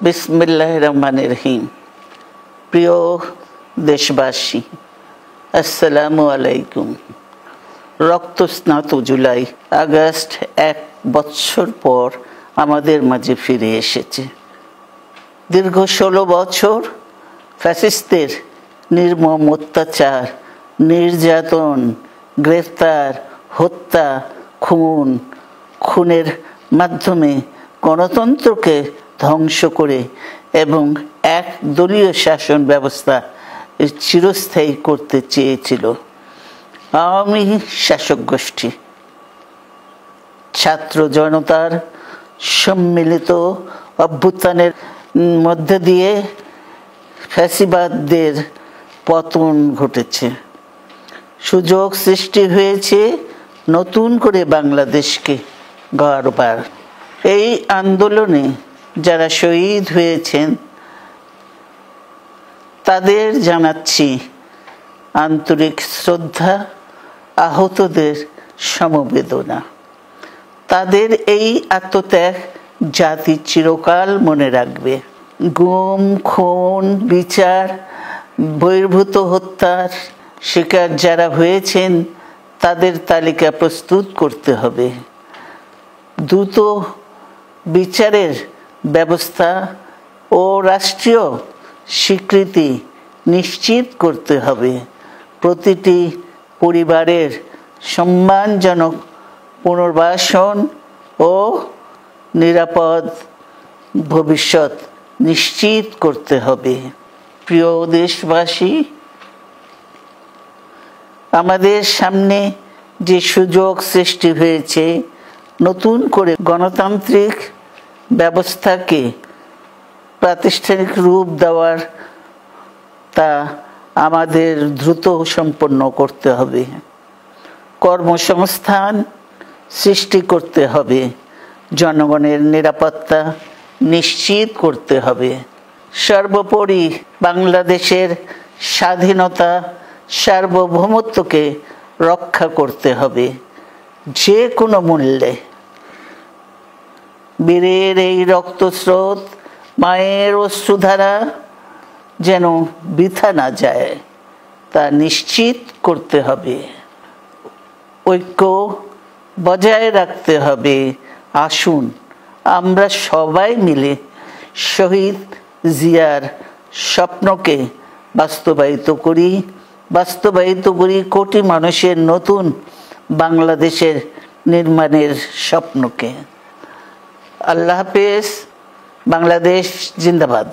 বিসমিল্লাহির রহমানির রহিম। প্রিয় দেশবাসী, আসসালামু আলাইকুম। রক্তস্নাত জুলাই আগস্ট 1 বছর পর আমাদের মাঝে ফিরে এসেছে। দীর্ঘ 16 বছর ফ্যাসিস্টদের নির্মম অত্যাচার, নির্যাতন, গ্রেফতার, হত্যা, খুনের মাধ্যমে গণতন্ত্রকে ধ্বংস করে এবং এক দলীয় শাসন ব্যবস্থা চিরস্থায়ী করতে চেয়েছিল আওয়ামী শাসক গোষ্ঠী। ছাত্র জনতার সম্মিলিত অভ্যুত্থানের মধ্যে দিয়ে ফ্যাসিবাদদের পতন ঘটেছে। সুযোগ সৃষ্টি হয়েছে নতুন করে বাংলাদেশকে গড়বার। এই আন্দোলনে যারা শহীদ হয়েছেন তাদের জানাচ্ছি আন্তরিক শ্রদ্ধা, আহতদের সমবেদনা। তাদের এই আত্মত্যাগ জাতি চিরকাল মনে রাখবে। গুম, খুন, বিচার বহির্ভূত হত্যার শিকার যারা হয়েছেন তাদের তালিকা প্রস্তুত করতে হবে। দ্রুত বিচারের ব্যবস্থা ও রাষ্ট্রীয় স্বীকৃতি নিশ্চিত করতে হবে। প্রতিটি পরিবারের সম্মানজনক পুনর্বাসন ও নিরাপদ ভবিষ্যৎ নিশ্চিত করতে হবে। প্রিয় দেশবাসী, আমাদের সামনে যে সুযোগ সৃষ্টি হয়েছে নতুন করে গণতান্ত্রিক ব্যবস্থাকে প্রাতিষ্ঠানিক রূপ দেওয়ার, তা আমাদের দ্রুত সম্পন্ন করতে হবে। কর্মসংস্থান সৃষ্টি করতে হবে, জনগণের নিরাপত্তা নিশ্চিত করতে হবে। সর্বোপরি বাংলাদেশের স্বাধীনতা, সার্বভৌমত্বকে রক্ষা করতে হবে যে কোনো মূল্যে। বীরের এই রক্তস্রোত, মায়ের অশ্রুধারা যেন বৃথা না যায় তা নিশ্চিত করতে হবে। ঐক্য বজায় রাখতে হবে। আসুন আমরা সবাই মিলে শহীদ জিয়ার স্বপ্নকে বাস্তবায়িত করি কোটি মানুষের নতুন বাংলাদেশের নির্মাণের স্বপ্নকে। আল্লাহ হাফেজ। বাংলাদেশ জিন্দাবাদ।